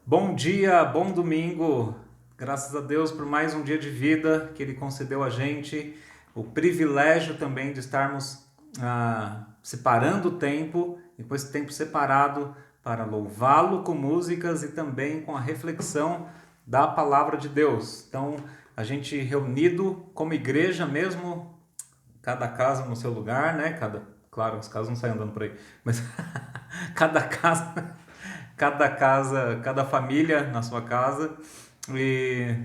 Bom dia, bom domingo. Graças a Deus por mais um dia de vida que Ele concedeu a gente. O privilégio também de estarmos separando o tempo, e com esse tempo separado para louvá-lo com músicas e também com a reflexão da palavra de Deus. Então, a gente reunido como igreja mesmo, cada casa no seu lugar, né? Claro, as casas não saem andando por aí, mas cada casa cada família na sua casa, e,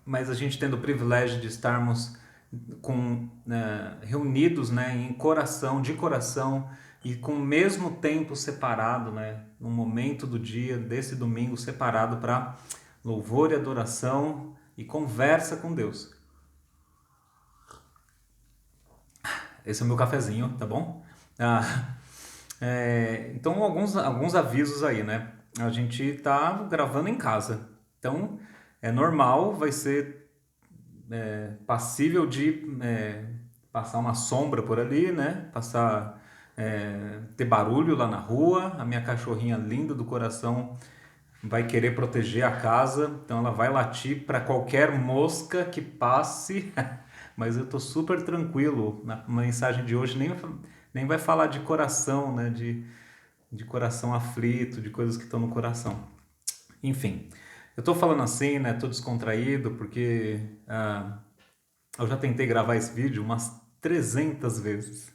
mas a gente tendo o privilégio de estarmos reunidos, né, em coração, de coração, e com o mesmo tempo separado, né, um momento do dia, desse domingo separado para louvor e adoração e conversa com Deus. Esse é o meu cafezinho, tá bom? Ah, então, alguns avisos aí, né? A gente tá gravando em casa. Então, é normal, vai ser passível de passar uma sombra por ali, né? Ter barulho lá na rua. A minha cachorrinha linda do coração vai querer proteger a casa, então ela vai latir para qualquer mosca que passe. Mas eu tô super tranquilo. Na mensagem de hoje nem vai falar de coração, né? De coração aflito, de coisas que estão no coração. Enfim, eu tô falando assim, né? Tô descontraído porque eu já tentei gravar esse vídeo umas 300 vezes.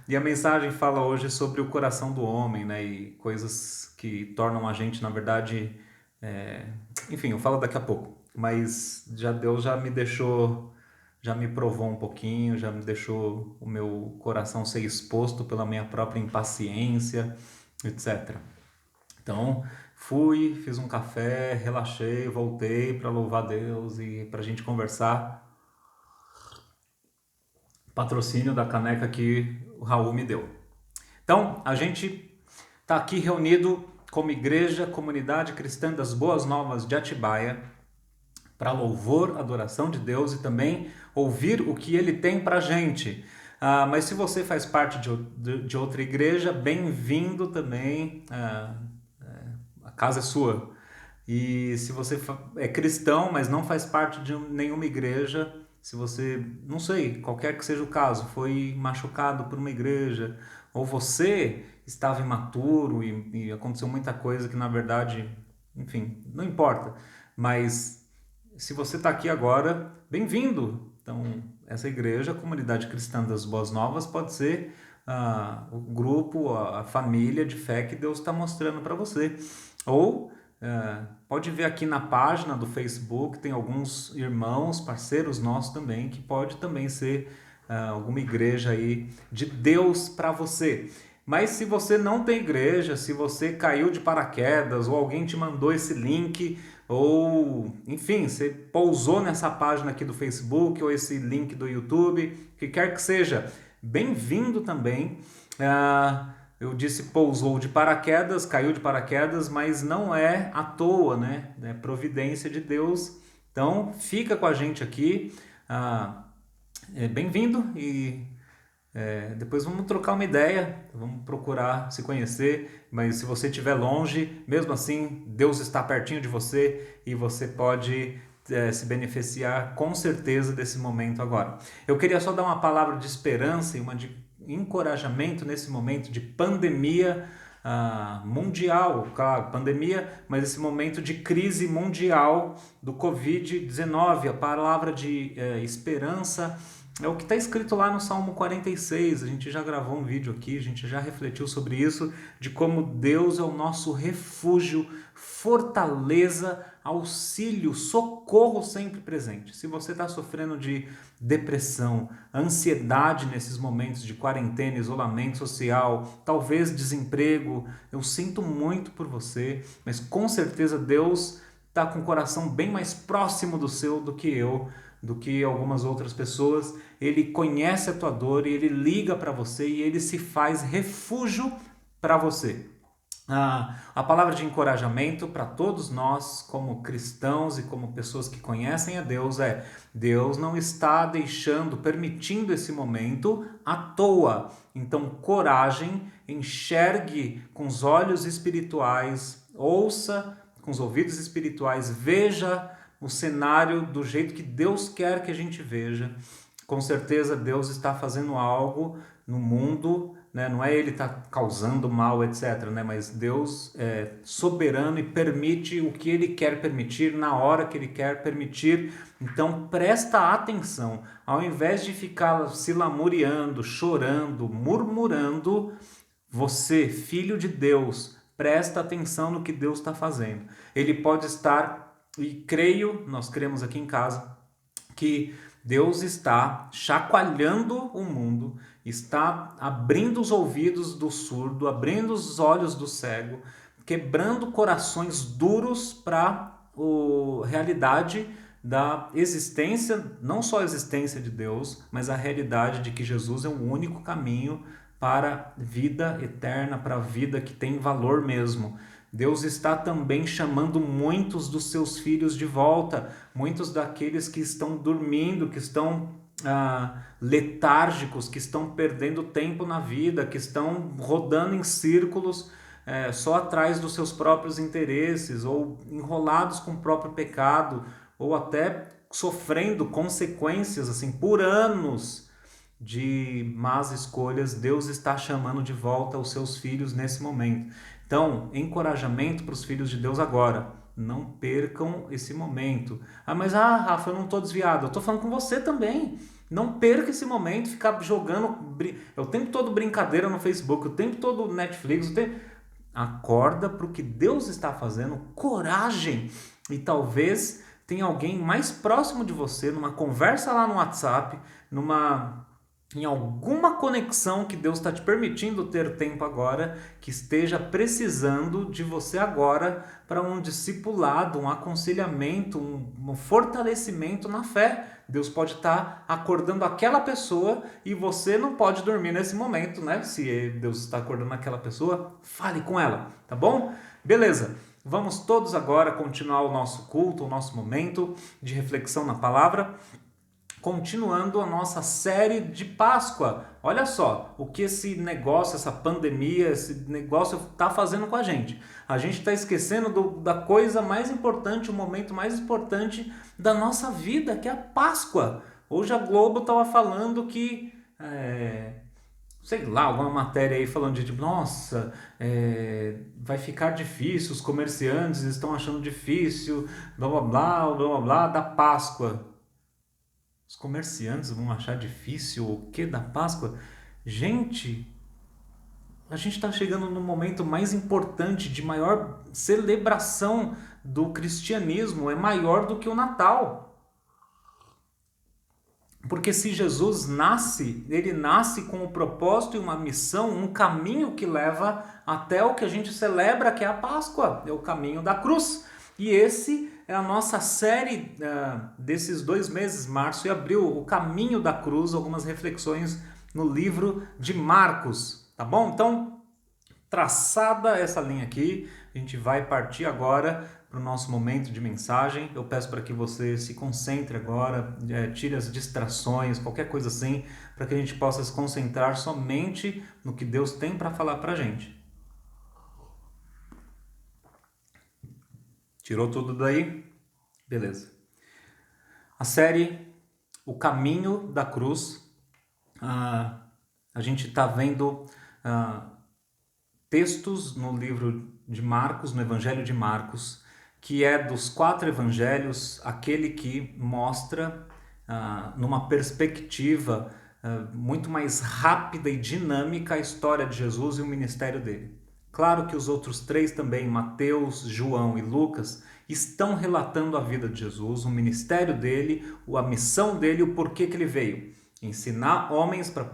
E a mensagem fala hoje sobre o coração do homem, né? E coisas que tornam a gente, na verdade. é, Enfim, eu falo daqui a pouco. Mas Deus já me deixou, já me provou um pouquinho, já me deixou o meu coração ser exposto pela minha própria impaciência, etc. Então, fui, fiz um café, relaxei, voltei para louvar Deus e para a gente conversar. Patrocínio da caneca que o Raul me deu. Então, a gente está aqui reunido como igreja, comunidade cristã das Boas Novas de Atibaia, para louvor, adoração de Deus e também ouvir o que Ele tem para a gente. Mas se você faz parte de outra igreja, bem-vindo também. A casa é sua. E se você é cristão, mas não faz parte de nenhuma igreja, se você, não sei, qualquer que seja o caso, foi machucado por uma igreja, ou você estava imaturo e aconteceu muita coisa que na verdade, enfim, não importa. Mas se você está aqui agora, bem-vindo! Então, essa igreja, a Comunidade Cristã das Boas Novas, pode ser o grupo, a família de fé que Deus está mostrando para você. Ou pode ver aqui na página do Facebook, tem alguns irmãos, parceiros nossos também, que pode também ser alguma igreja aí de Deus para você. Mas se você não tem igreja, se você caiu de paraquedas ou alguém te mandou esse link, ou enfim, você pousou nessa página aqui do Facebook ou esse link do YouTube, o que quer que seja, bem-vindo também. Eu disse pousou de paraquedas, caiu de paraquedas, mas não é à toa, né? É providência de Deus. Então, fica com a gente aqui. Bem-vindo e depois vamos trocar uma ideia, vamos procurar se conhecer, mas se você estiver longe, mesmo assim, Deus está pertinho de você e você pode se beneficiar com certeza desse momento agora. Eu queria só dar uma palavra de esperança e uma de encorajamento nesse momento de pandemia mundial, claro, pandemia, mas esse momento de crise mundial do Covid-19, a palavra de esperança é o que está escrito lá no Salmo 46. A gente já gravou um vídeo aqui, a gente já refletiu sobre isso, de como Deus é o nosso refúgio, fortaleza, auxílio, socorro sempre presente. Se você está sofrendo de depressão, ansiedade nesses momentos de quarentena, isolamento social, talvez desemprego, eu sinto muito por você, mas com certeza Deus está com o coração bem mais próximo do seu do que eu, do que algumas outras pessoas. Ele conhece a tua dor e ele liga para você e ele se faz refúgio para você. A palavra de encorajamento para todos nós, como cristãos e como pessoas que conhecem a Deus, é: Deus não está deixando, permitindo esse momento à toa. Então, coragem, enxergue com os olhos espirituais, ouça com os ouvidos espirituais, veja o cenário do jeito que Deus quer que a gente veja. Com certeza Deus está fazendo algo no mundo, né? Não é Ele está causando mal, etc., né? Mas Deus é soberano e permite o que Ele quer permitir, na hora que Ele quer permitir. Então presta atenção, ao invés de ficar se lamuriando, chorando, murmurando, você, filho de Deus, presta atenção no que Deus está fazendo. Ele pode estar, e creio, nós cremos aqui em casa, que Deus está chacoalhando o mundo, está abrindo os ouvidos do surdo, abrindo os olhos do cego, quebrando corações duros para a realidade da existência, não só a existência de Deus, mas a realidade de que Jesus é o único caminho para a vida eterna, para a vida que tem valor mesmo. Deus está também chamando muitos dos seus filhos de volta, muitos daqueles que estão dormindo, que estão letárgicos, que estão perdendo tempo na vida, que estão rodando em círculos só atrás dos seus próprios interesses, ou enrolados com o próprio pecado, ou até sofrendo consequências assim por anos de más escolhas. Deus está chamando de volta os seus filhos nesse momento. Então, encorajamento para os filhos de Deus agora. Não percam esse momento. Mas Rafa, eu não estou desviado. Eu estou falando com você também. Não perca esse momento, ficar jogando o tempo todo brincadeira no Facebook, o tempo todo Netflix, Acorda para o que Deus está fazendo, coragem. E talvez tenha alguém mais próximo de você, numa conversa lá no WhatsApp, em alguma conexão que Deus está te permitindo ter tempo agora, que esteja precisando de você agora para um discipulado, um aconselhamento, um fortalecimento na fé. Deus pode estar acordando aquela pessoa e você não pode dormir nesse momento, né? Se Deus está acordando aquela pessoa, fale com ela, tá bom? Beleza. Vamos todos agora continuar o nosso culto, o nosso momento de reflexão na palavra, continuando a nossa série de Páscoa. Olha só o que esse negócio, essa pandemia, esse negócio está fazendo com a gente. A gente está esquecendo da coisa mais importante, o momento mais importante da nossa vida, que é a Páscoa. Hoje a Globo estava falando que, sei lá, alguma matéria aí falando de nossa, vai ficar difícil, os comerciantes estão achando difícil, blá blá blá, blá blá blá, da Páscoa. Os comerciantes vão achar difícil o que da Páscoa? Gente, a gente está chegando no momento mais importante, de maior celebração do cristianismo, é maior do que o Natal. Porque se Jesus nasce, ele nasce com um propósito e uma missão, um caminho que leva até o que a gente celebra, que é a Páscoa, é o caminho da cruz. E esse é a nossa série desses 2 meses, março e abril, o caminho da cruz, algumas reflexões no livro de Marcos, tá bom? Então, traçada essa linha aqui, a gente vai partir agora para o nosso momento de mensagem. Eu peço para que você se concentre agora, tire as distrações, qualquer coisa assim, para que a gente possa se concentrar somente no que Deus tem para falar para a gente. Tirou tudo daí? Beleza. A série O Caminho da Cruz, a gente está vendo textos no livro de Marcos, no Evangelho de Marcos, que é dos 4 evangelhos aquele que mostra numa perspectiva muito mais rápida e dinâmica a história de Jesus e o ministério dele. Claro que os outros 3 também, Mateus, João e Lucas, estão relatando a vida de Jesus, o ministério dele, a missão dele, o porquê que ele veio. Ensinar homens para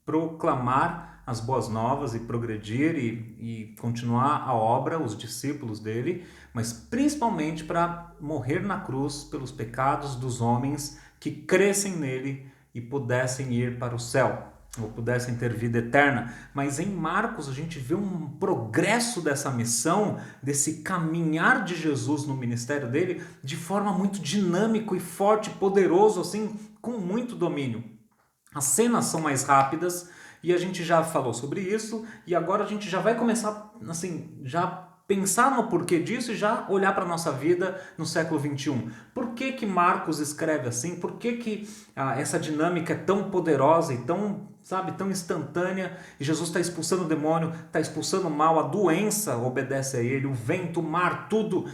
proclamar as boas novas e progredir e continuar a obra, os discípulos dele, mas principalmente para morrer na cruz pelos pecados dos homens que crescem nele e pudessem ir para o céu. ou pudessem ter vida eterna. Mas em Marcos a gente vê um progresso dessa missão, desse caminhar de Jesus no ministério dele, de forma muito dinâmico e forte, poderoso, assim, com muito domínio. As cenas são mais rápidas e a gente já falou sobre isso, e agora a gente já vai começar, assim, já pensar no porquê disso e já olhar para a nossa vida no século XXI. Por que que Marcos escreve assim? Por que que essa dinâmica é tão poderosa e tão, sabe, tão instantânea? E Jesus está expulsando o demônio, está expulsando o mal, a doença obedece a ele, o vento, o mar, tudo.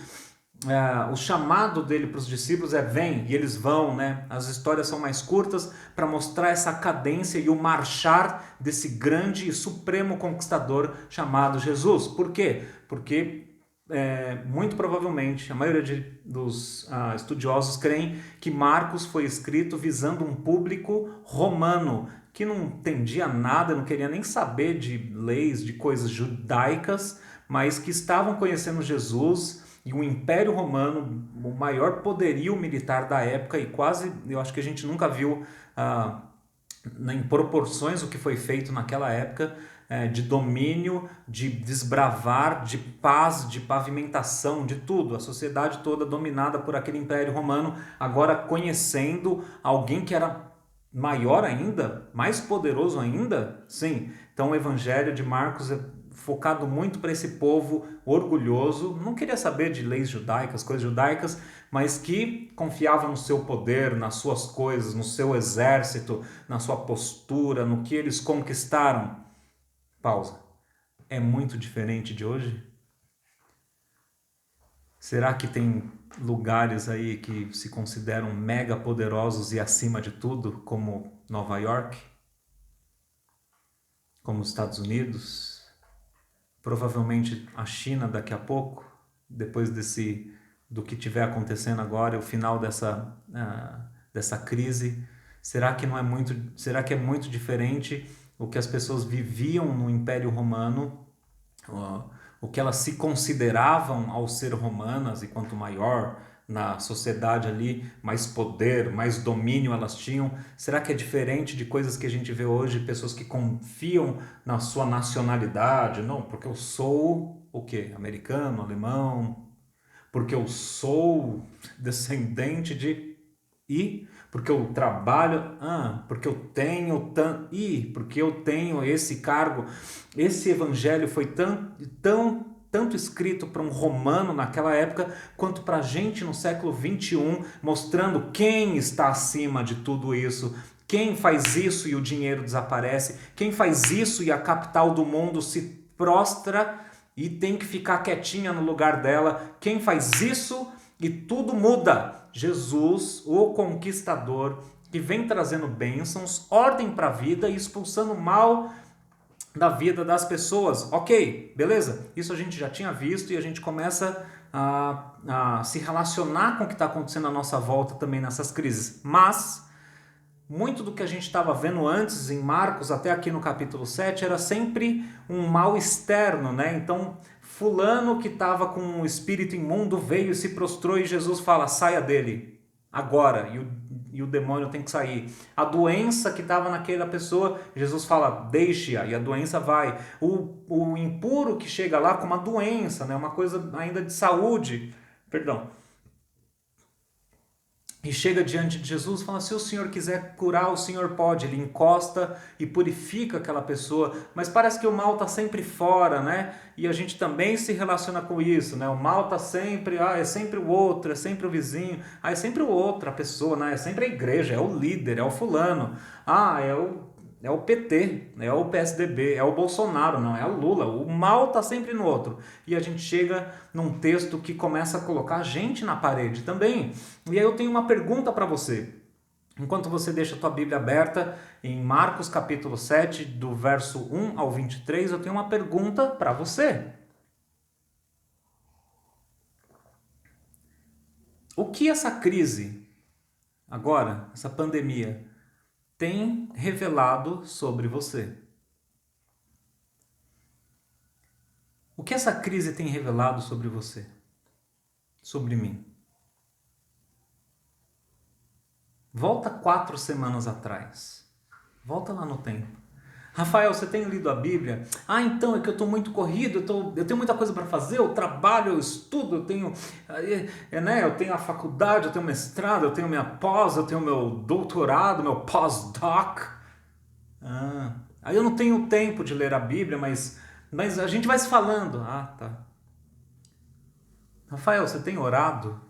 O chamado dele para os discípulos é vem, e eles vão, né? As histórias são mais curtas para mostrar essa cadência e o marchar desse grande e supremo conquistador chamado Jesus. Por quê? Porque muito provavelmente a maioria dos estudiosos creem que Marcos foi escrito visando um público romano que não entendia nada, não queria nem saber de leis, de coisas judaicas, mas que estavam conhecendo Jesus e o Império Romano, o maior poderio militar da época, e quase, eu acho que a gente nunca viu em proporções o que foi feito naquela época, de domínio, de desbravar, de paz, de pavimentação, de tudo. A sociedade toda dominada por aquele Império Romano, agora conhecendo alguém que era maior ainda, mais poderoso ainda. Sim, então o Evangelho de Marcos é focado muito para esse povo orgulhoso, não queria saber de leis judaicas, coisas judaicas, mas que confiava no seu poder, nas suas coisas, no seu exército, na sua postura, no que eles conquistaram. Pausa. É muito diferente de hoje? Será que tem lugares aí que se consideram mega poderosos e acima de tudo, como Nova York? Como os Estados Unidos? Provavelmente a China daqui a pouco, depois do que estiver acontecendo agora, o final dessa crise. Será que é muito diferente o que as pessoas viviam no Império Romano, o que elas se consideravam ao ser romanas, e quanto maior na sociedade ali, mais poder, mais domínio elas tinham? Será que é diferente de coisas que a gente vê hoje, pessoas que confiam na sua nacionalidade? Não, porque eu sou o quê? Americano, alemão, porque eu sou descendente de... E porque eu trabalho, porque eu tenho porque eu tenho esse cargo. Esse evangelho foi tanto escrito para um romano naquela época, quanto para a gente no século XXI, mostrando quem está acima de tudo isso, quem faz isso e o dinheiro desaparece, quem faz isso e a capital do mundo se prostra e tem que ficar quietinha no lugar dela, quem faz isso e tudo muda. Jesus, o conquistador, que vem trazendo bênçãos, ordem para a vida e expulsando o mal da vida das pessoas. Ok, beleza? Isso a gente já tinha visto e a gente começa a se relacionar com o que está acontecendo à nossa volta também nessas crises. Mas muito do que a gente estava vendo antes em Marcos, até aqui no capítulo 7, era sempre um mal externo, né? Então, fulano que estava com um espírito imundo veio e se prostrou e Jesus fala, saia dele, agora, e o demônio tem que sair. A doença que estava naquela pessoa, Jesus fala, deixe-a, e a doença vai. O impuro que chega lá com uma doença, né? Uma coisa ainda de saúde, perdão, e chega diante de Jesus e fala, se o Senhor quiser curar, o Senhor pode. Ele encosta e purifica aquela pessoa, mas parece que o mal está sempre fora, né? E a gente também se relaciona com isso, né? O mal está sempre, é sempre o outro, é sempre o vizinho, é sempre o outro, a pessoa, né? É sempre a igreja, é o líder, é o fulano, é o PT, é o PSDB, é o Bolsonaro, não, é o Lula. O mal está sempre no outro. E a gente chega num texto que começa a colocar a gente na parede também. E aí eu tenho uma pergunta para você. Enquanto você deixa a tua Bíblia aberta, em Marcos capítulo 7, do verso 1 ao 23, eu tenho uma pergunta para você. O que essa crise, agora, essa pandemia, tem revelado sobre você? O que essa crise tem revelado sobre você? Sobre mim? Volta 4 semanas atrás. Volta lá no tempo. Rafael, você tem lido a Bíblia? Ah, então, é que eu estou muito corrido, eu tenho muita coisa para fazer, eu trabalho, eu estudo, eu tenho a faculdade, eu tenho mestrado, eu tenho minha pós, eu tenho meu doutorado, meu pós-doc. Aí eu não tenho tempo de ler a Bíblia, mas a gente vai se falando. Ah, tá. Rafael, você tem orado?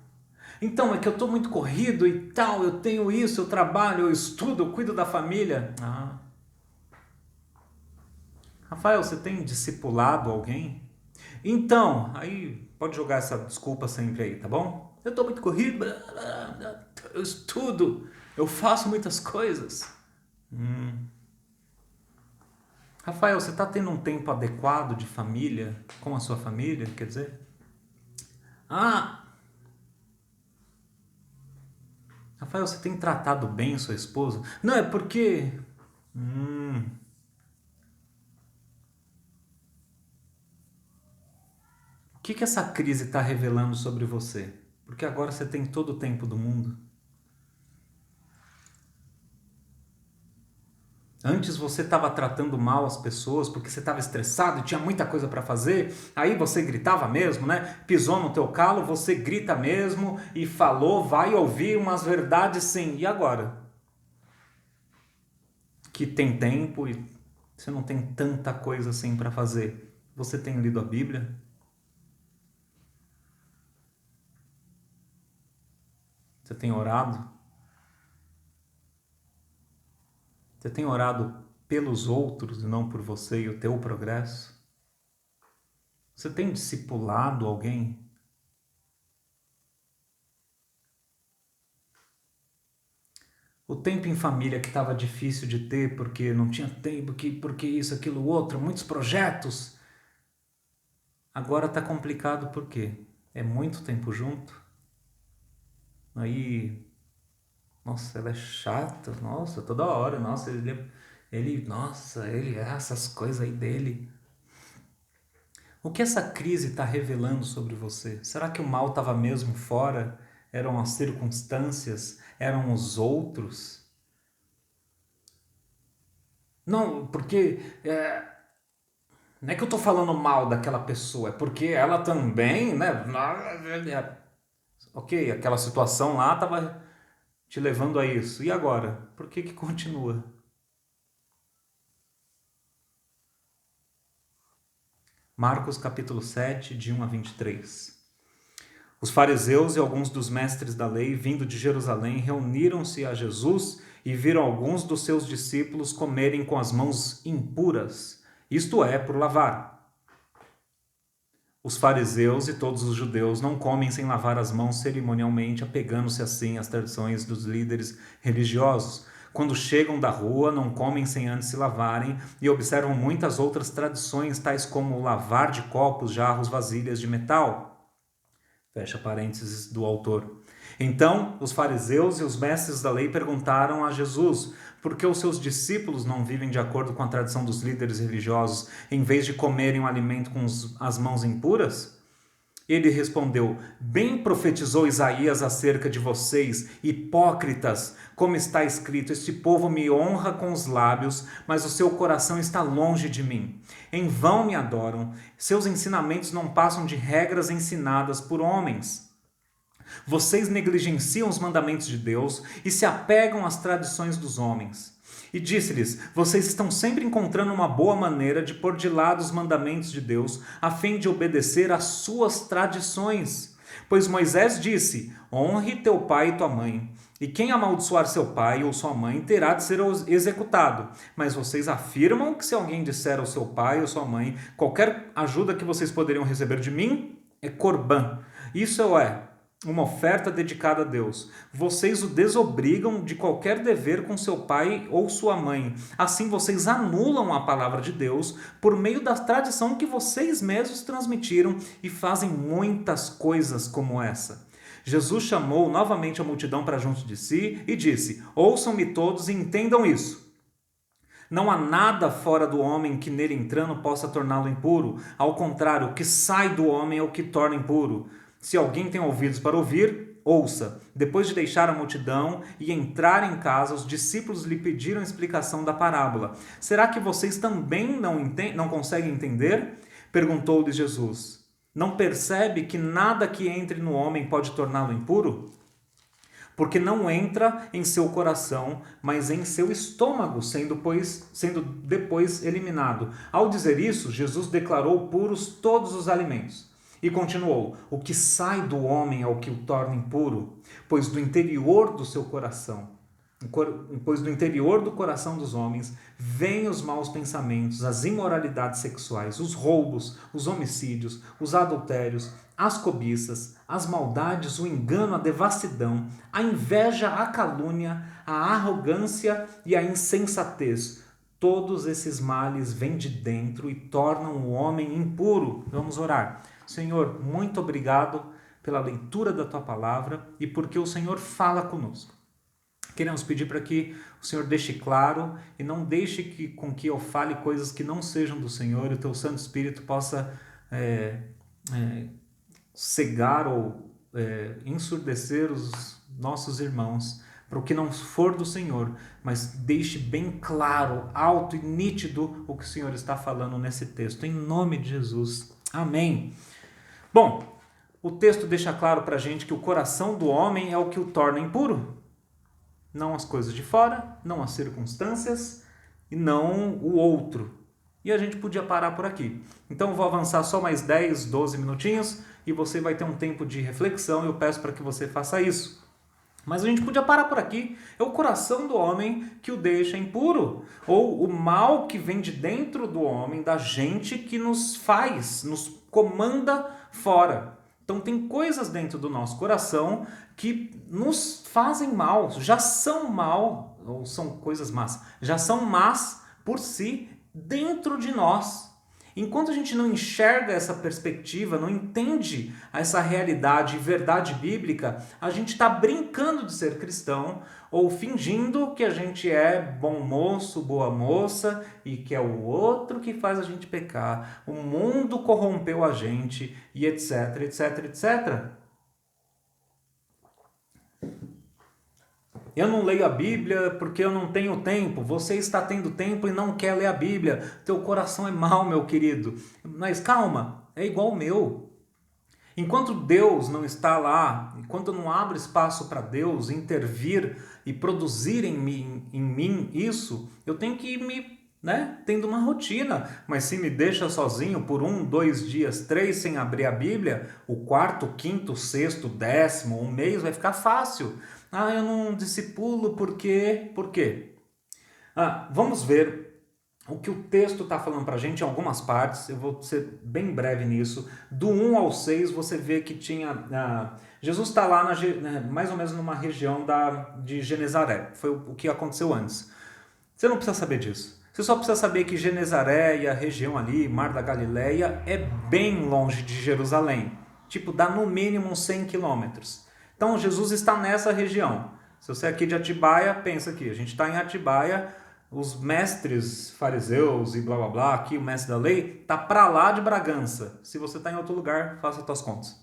Então, é que eu estou muito corrido e tal, eu tenho isso, eu trabalho, eu estudo, eu cuido da família. Ah. Rafael, você tem discipulado alguém? Então, aí pode jogar essa desculpa sempre aí, tá bom? Eu tô muito corrido, eu estudo, eu faço muitas coisas. Rafael, você tá tendo um tempo adequado de família, com a sua família, quer dizer? Ah, Rafael, você tem tratado bem sua esposa? Não, é porque... O que essa crise está revelando sobre você? Porque agora você tem todo o tempo do mundo. Antes você estava tratando mal as pessoas porque você estava estressado e tinha muita coisa para fazer, aí você gritava mesmo, né? Pisou no teu calo, você grita mesmo e falou, vai ouvir umas verdades sim. E agora? Que tem tempo e você não tem tanta coisa assim para fazer. Você tem lido a Bíblia? Você tem orado? Você tem orado pelos outros e não por você e o teu progresso? Você tem discipulado alguém? O tempo em família que estava difícil de ter porque não tinha tempo, porque isso, aquilo, outro, muitos projetos. Agora está complicado por quê? É muito tempo junto. Aí, nossa, ela é chata, nossa, toda hora, nossa, ele é essas coisas aí dele. O que essa crise está revelando sobre você? Será que o mal estava mesmo fora? Eram as circunstâncias? Eram os outros? Não, porque não é que eu estou falando mal daquela pessoa, é porque ela também, né? Ok, aquela situação lá estava te levando a isso. E agora? Por que continua? Marcos capítulo 7, de 1 a 23. Os fariseus e alguns dos mestres da lei, vindo de Jerusalém, reuniram-se a Jesus e viram alguns dos seus discípulos comerem com as mãos impuras, isto é, por lavar. Os fariseus e todos os judeus não comem sem lavar as mãos cerimonialmente, apegando-se assim às tradições dos líderes religiosos. Quando chegam da rua, não comem sem antes se lavarem e observam muitas outras tradições, tais como o lavar de copos, jarros, vasilhas de metal. Fecha parênteses do autor. Então, os fariseus e os mestres da lei perguntaram a Jesus por que os seus discípulos não vivem de acordo com a tradição dos líderes religiosos, em vez de comerem o alimento com as mãos impuras? Ele respondeu: bem profetizou Isaías acerca de vocês, hipócritas, como está escrito: este povo me honra com os lábios, mas o seu coração está longe de mim. Em vão me adoram, seus ensinamentos não passam de regras ensinadas por homens. Vocês negligenciam os mandamentos de Deus e se apegam às tradições dos homens. E disse-lhes: vocês estão sempre encontrando uma boa maneira de pôr de lado os mandamentos de Deus, a fim de obedecer às suas tradições. Pois Moisés disse: honre teu pai e tua mãe. E quem amaldiçoar seu pai ou sua mãe terá de ser executado. Mas vocês afirmam que se alguém disser ao seu pai ou sua mãe: qualquer ajuda que vocês poderiam receber de mim é corbã. Isso é uma oferta dedicada a Deus. Vocês o desobrigam de qualquer dever com seu pai ou sua mãe. Assim vocês anulam a palavra de Deus por meio da tradição que vocês mesmos transmitiram e fazem muitas coisas como essa. Jesus chamou novamente a multidão para junto de si e disse: ouçam-me todos e entendam isso. Não há nada fora do homem que nele entrando possa torná-lo impuro. Ao contrário, o que sai do homem é o que torna impuro. Se alguém tem ouvidos para ouvir, ouça. Depois de deixar a multidão e entrar em casa, os discípulos lhe pediram explicação da parábola. Será que vocês também não conseguem entender? Perguntou-lhes Jesus. Não percebe que nada que entre no homem pode torná-lo impuro? Porque não entra em seu coração, mas em seu estômago, sendo depois eliminado. Ao dizer isso, Jesus declarou puros todos os alimentos. E continuou: o que sai do homem é o que o torna impuro, pois do interior do seu coração, pois do interior do coração dos homens vêm os maus pensamentos, as imoralidades sexuais, os roubos, os homicídios, os adultérios, as cobiças, as maldades, o engano, a devassidão, a inveja, a calúnia, a arrogância e a insensatez. Todos esses males vêm de dentro e tornam o homem impuro. Vamos orar. Senhor, muito obrigado pela leitura da Tua palavra e porque o Senhor fala conosco. Queremos pedir para que o Senhor deixe claro e não deixe com que eu fale coisas que não sejam do Senhor e o Teu Santo Espírito possa cegar ou ensurdecer os nossos irmãos para o que não for do Senhor, mas deixe bem claro, alto e nítido o que o Senhor está falando nesse texto. Em nome de Jesus. Amém. Bom, o texto deixa claro para a gente que o coração do homem é o que o torna impuro. Não as coisas de fora, não as circunstâncias e não o outro. E a gente podia parar por aqui. Então eu vou avançar só mais 10, 12 minutinhos e você vai ter um tempo de reflexão e eu peço para que você faça isso. Mas a gente podia parar por aqui. É o coração do homem que o deixa impuro. Ou o mal que vem de dentro do homem, da gente, que nos comanda fora. Então tem coisas dentro do nosso coração que nos fazem mal, já são mal, ou são coisas más, já são más por si dentro de nós. Enquanto a gente não enxerga essa perspectiva, não entende essa realidade e verdade bíblica, a gente está brincando de ser cristão ou fingindo que a gente é bom moço, boa moça e que é o outro que faz a gente pecar. O mundo corrompeu a gente e etc, etc, etc. Eu não leio a Bíblia porque eu não tenho tempo. Você está tendo tempo e não quer ler a Bíblia. Teu coração é mau, meu querido. Mas calma, é igual o meu. Enquanto Deus não está lá, enquanto eu não abro espaço para Deus intervir e produzir em mim isso, eu tenho que ir tendo uma rotina. Mas se me deixa sozinho por 1, 2 dias, 3 sem abrir a Bíblia, o 4º, 5º, 6º, 10º, um mês vai ficar fácil. Eu não discipulo, por quê? Por quê? Vamos ver o que o texto está falando para a gente em algumas partes. Eu vou ser bem breve nisso. Do 1 ao 6, você vê que tinha... Jesus está lá mais ou menos numa região de Genezaré. Foi o que aconteceu antes. Você não precisa saber disso. Você só precisa saber que Genezaré e a região ali, Mar da Galileia, é bem longe de Jerusalém. Dá no mínimo uns 100 quilômetros. Então, Jesus está nessa região. Se você é aqui de Atibaia, pensa aqui. A gente está em Atibaia, os mestres fariseus e blá blá blá, aqui o mestre da lei, está para lá de Bragança. Se você está em outro lugar, faça as tuas contas.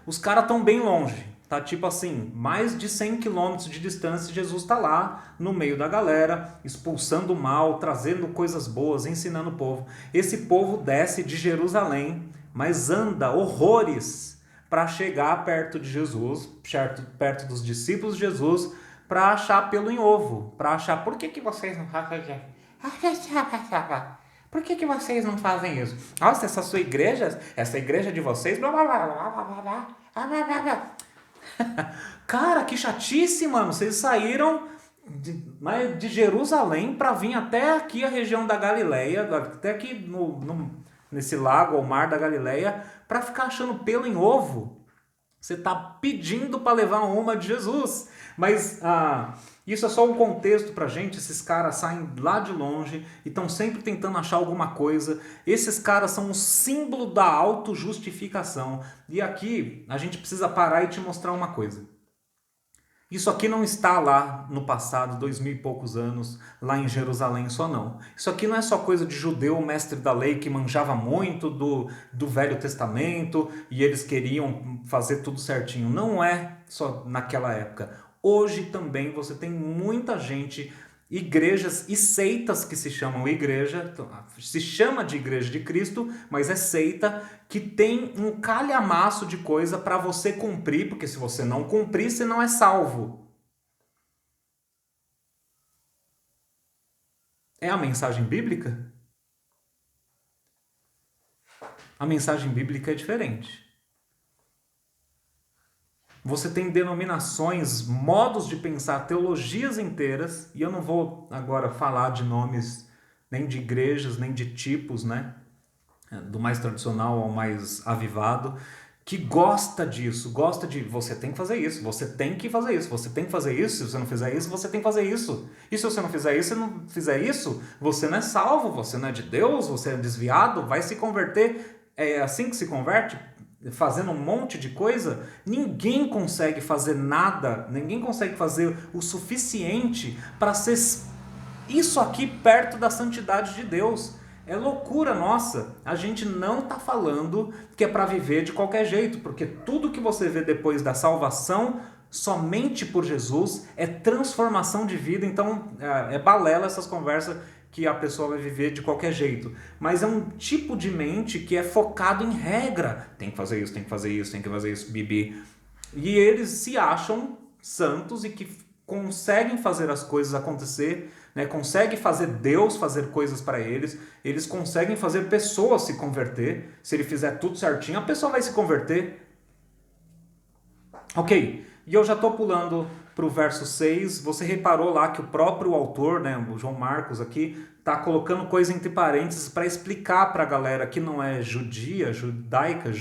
Os caras estão bem longe. Tá mais de 100 quilômetros de distância, Jesus está lá no meio da galera, expulsando o mal, trazendo coisas boas, ensinando o povo. Esse povo desce de Jerusalém, mas anda horrores para chegar perto de Jesus, perto dos discípulos de Jesus, para achar pelo em ovo, para achar por que vocês não fazem isso? Por que vocês não fazem isso? Nossa, essa igreja de vocês... Cara, que chatice, mano. Vocês saíram de Jerusalém para vir até aqui a região da Galileia, até aqui nesse lago ou mar da Galileia, para ficar achando pelo em ovo. Você está pedindo para levar uma de Jesus. Mas isso é só um contexto para a gente. Esses caras saem lá de longe e estão sempre tentando achar alguma coisa. Esses caras são um símbolo da autojustificação. E aqui a gente precisa parar e te mostrar uma coisa. Isso aqui não está lá no passado, 2000 e poucos anos, lá em Jerusalém só não. Isso aqui não é só coisa de judeu, mestre da lei, que manjava muito do Velho Testamento e eles queriam fazer tudo certinho. Não é só naquela época. Hoje também você tem muita gente, igrejas e seitas que se chamam igreja, se chama de igreja de Cristo, mas é seita, que tem um calhamaço de coisa para você cumprir, porque se você não cumprir, você não é salvo. É a mensagem bíblica? A mensagem bíblica é diferente. Você tem denominações, modos de pensar, teologias inteiras, e eu não vou agora falar de nomes nem de igrejas, nem de tipos, né? Do mais tradicional ao mais avivado, que gosta disso, gosta de você tem que fazer isso, você tem que fazer isso, você tem que fazer isso, se você não fizer isso, você tem que fazer isso. E se você não fizer isso, você não é salvo, você não é de Deus, você é desviado, vai se converter. É assim que se converte? Fazendo um monte de coisa? Ninguém consegue fazer nada, ninguém consegue fazer o suficiente para ser isso aqui perto da santidade de Deus. É loucura nossa. A gente não está falando que é para viver de qualquer jeito, porque tudo que você vê depois da salvação, somente por Jesus, é transformação de vida. Então é balela essas conversas que a pessoa vai viver de qualquer jeito. Mas é um tipo de mente que é focado em regra. Tem que fazer isso, tem que fazer isso, tem que fazer isso, bibi. E eles se acham santos e que conseguem fazer as coisas acontecer, né? Conseguem fazer Deus fazer coisas para eles conseguem fazer pessoas se converter. Se ele fizer tudo certinho, a pessoa vai se converter. Ok, e eu já estou pulando para o verso 6. Você reparou lá que o próprio autor, né, o João Marcos aqui, está colocando coisa entre parênteses para explicar para a galera que não é judia, judaica,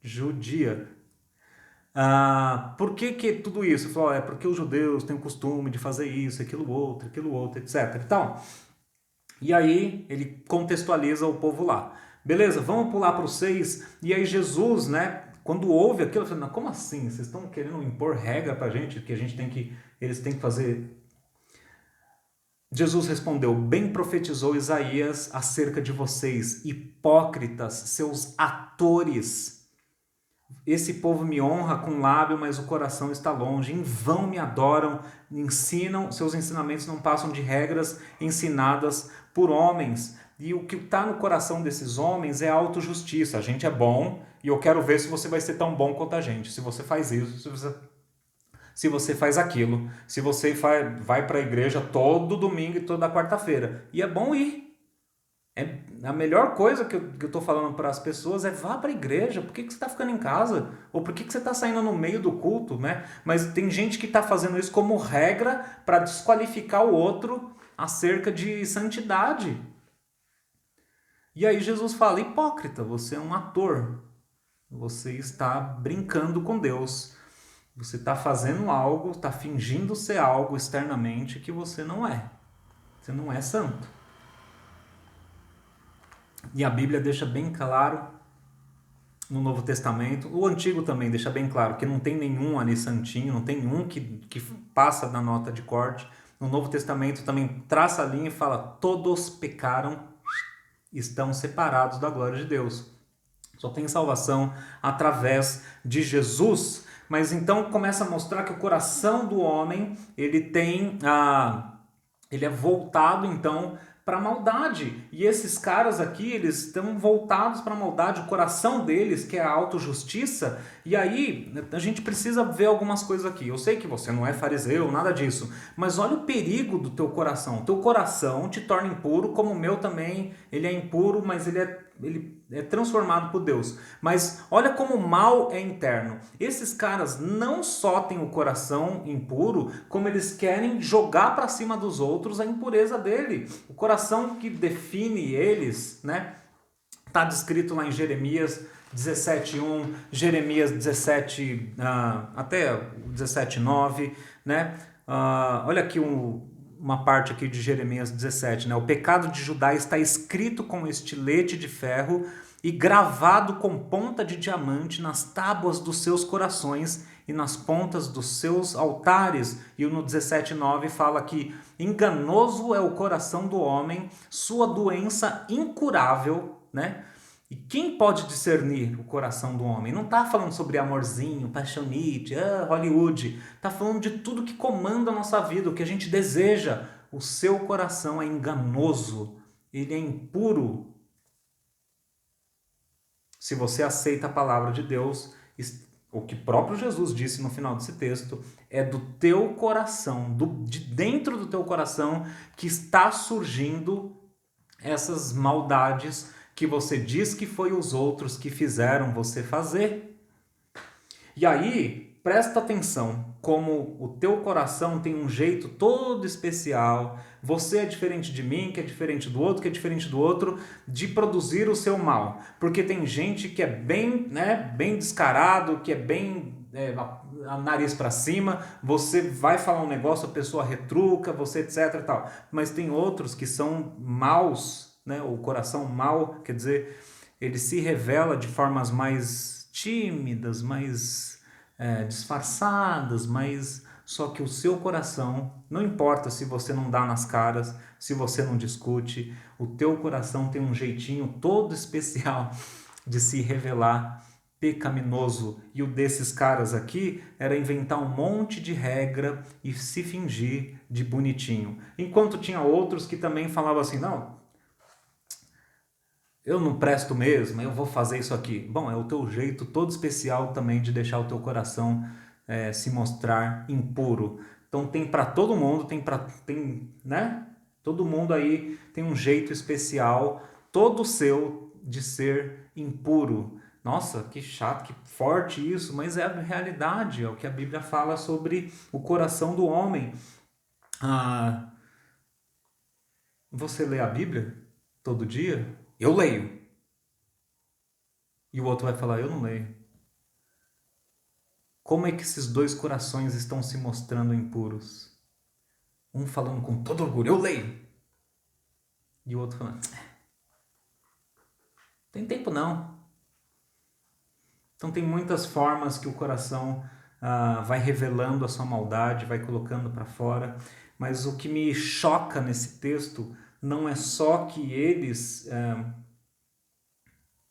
judia. Por que tudo isso? Falou, é porque os judeus têm o costume de fazer isso, aquilo outro, etc. Então, e aí ele contextualiza o povo lá. Beleza, vamos pular para o 6. E aí Jesus, né, quando ouve aquilo, ele fala, como assim? Vocês estão querendo impor regra para a gente, que eles têm que fazer... Jesus respondeu, bem profetizou Isaías acerca de vocês, hipócritas, seus atores. Esse povo me honra com o lábio, mas o coração está longe. Em vão me adoram, ensinam, seus ensinamentos não passam de regras ensinadas por homens. E o que está no coração desses homens é autojustiça. A gente é bom e eu quero ver se você vai ser tão bom quanto a gente. Se você faz isso, se você faz aquilo, se você vai para a igreja todo domingo e toda quarta-feira. E é bom ir. A melhor coisa que eu estou falando para as pessoas é vá para a igreja. Por que você está ficando em casa? Ou por que você está saindo no meio do culto, né? Mas tem gente que está fazendo isso como regra para desqualificar o outro acerca de santidade. E aí Jesus fala, hipócrita, você é um ator. Você está brincando com Deus. Você está fazendo algo, está fingindo ser algo externamente que você não é. Você não é santo. E a Bíblia deixa bem claro no Novo Testamento, o Antigo também deixa bem claro que não tem nenhum ali santinho, não tem nenhum que passa da nota de corte. No Novo Testamento também traça a linha e fala, todos pecaram, estão separados da glória de Deus. Só tem salvação através de Jesus. Mas então começa a mostrar que o coração do homem, ele é voltado então para a maldade. E esses caras aqui, eles estão voltados para a maldade, o coração deles, que é a autojustiça. E aí, a gente precisa ver algumas coisas aqui. Eu sei que você não é fariseu, nada disso, mas olha o perigo do teu coração. O teu coração te torna impuro, como o meu também. Ele é impuro, mas ele é transformado por Deus. Mas olha como o mal é interno. Esses caras não só têm o coração impuro, como eles querem jogar para cima dos outros a impureza dele. O coração que define eles, né? Está descrito lá em Jeremias 17:1, Jeremias 17, até 17:9, né? Olha aqui uma parte aqui de Jeremias 17, né? O pecado de Judá está escrito com estilete de ferro e gravado com ponta de diamante nas tábuas dos seus corações. e nas pontas dos seus altares. E no 17:9 fala que enganoso é o coração do homem, sua doença incurável, né? E quem pode discernir o coração do homem? Não está falando sobre amorzinho, paixonite, Hollywood. Está falando de tudo que comanda a nossa vida, o que a gente deseja. O seu coração é enganoso, ele é impuro. Se você aceita a palavra de Deus, o que próprio Jesus disse no final desse texto, é do teu coração, de dentro do teu coração, que está surgindo essas maldades que você diz que foi os outros que fizeram você fazer. E aí, presta atenção, como o teu coração tem um jeito todo especial, você é diferente de mim, que é diferente do outro, que é diferente do outro, de produzir o seu mal. Porque tem gente que é bem, bem descarado, que é bem a nariz para cima, você vai falar um negócio, a pessoa retruca, você etc e tal. Mas tem outros que são maus, o coração mau, quer dizer, ele se revela de formas mais tímidas, mais disfarçadas, mas só que o seu coração, não importa se você não dá nas caras, se você não discute, o teu coração tem um jeitinho todo especial de se revelar pecaminoso. E o desses caras aqui era inventar um monte de regra e se fingir de bonitinho. Enquanto tinha outros que também falavam assim, não, eu não presto mesmo, eu vou fazer isso aqui. Bom, é o teu jeito todo especial também de deixar o teu coração se mostrar impuro. Então tem para todo mundo, todo mundo aí tem um jeito especial, todo seu, de ser impuro. Nossa, que chato, que forte isso, mas é a realidade, é o que a Bíblia fala sobre o coração do homem. Você lê a Bíblia todo dia? Eu leio. E o outro vai falar, eu não leio. Como é que esses dois corações estão se mostrando impuros? Um falando com todo orgulho, eu leio. E o outro falando, tem tempo não. Então tem muitas formas que o coração vai revelando a sua maldade, vai colocando para fora. Mas o que me choca nesse texto não é só que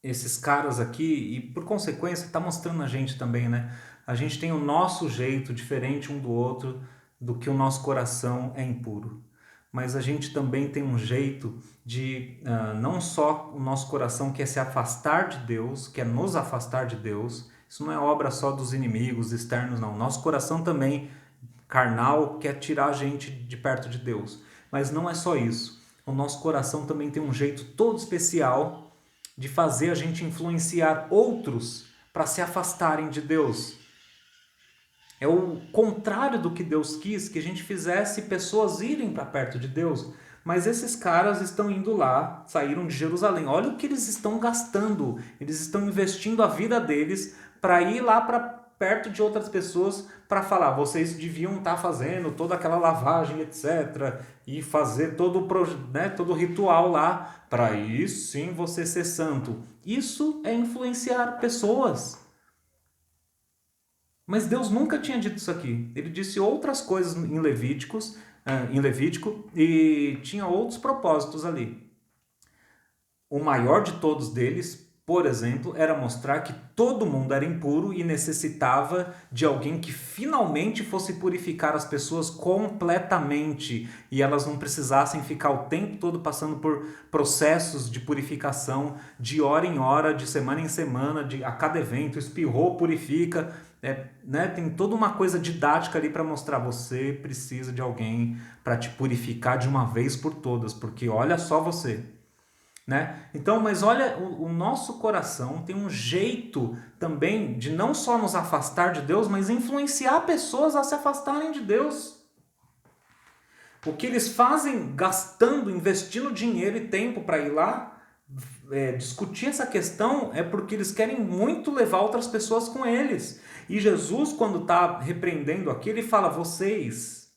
esses caras aqui, e por consequência está mostrando a gente também, né? A gente tem o nosso jeito diferente um do outro, do que o nosso coração é impuro. Mas a gente também tem um jeito de, não só o nosso coração quer se afastar de Deus, quer nos afastar de Deus, isso não é obra só dos inimigos externos, não. Nosso coração também, carnal, quer tirar a gente de perto de Deus. Mas não é só isso. O nosso coração também tem um jeito todo especial de fazer a gente influenciar outros para se afastarem de Deus. É o contrário do que Deus quis, que a gente fizesse pessoas irem para perto de Deus. Mas esses caras estão indo lá, saíram de Jerusalém. Olha o que eles estão gastando. Eles estão investindo a vida deles para ir lá para perto de outras pessoas para falar, vocês deviam estar fazendo toda aquela lavagem, etc. E fazer todo o ritual lá, para aí sim você ser santo. Isso é influenciar pessoas. Mas Deus nunca tinha dito isso aqui. Ele disse outras coisas em Levítico e tinha outros propósitos ali. O maior de todos deles, por exemplo, era mostrar que todo mundo era impuro e necessitava de alguém que finalmente fosse purificar as pessoas completamente e elas não precisassem ficar o tempo todo passando por processos de purificação de hora em hora, de semana em semana, a cada evento, espirrou, purifica. Tem toda uma coisa didática ali para mostrar, você precisa de alguém para te purificar de uma vez por todas, porque olha só você. Então, mas olha, o nosso coração tem um jeito também de não só nos afastar de Deus, mas influenciar pessoas a se afastarem de Deus. O que eles fazem gastando, investindo dinheiro e tempo para ir lá discutir essa questão é porque eles querem muito levar outras pessoas com eles. E Jesus, quando está repreendendo aqui, ele fala, vocês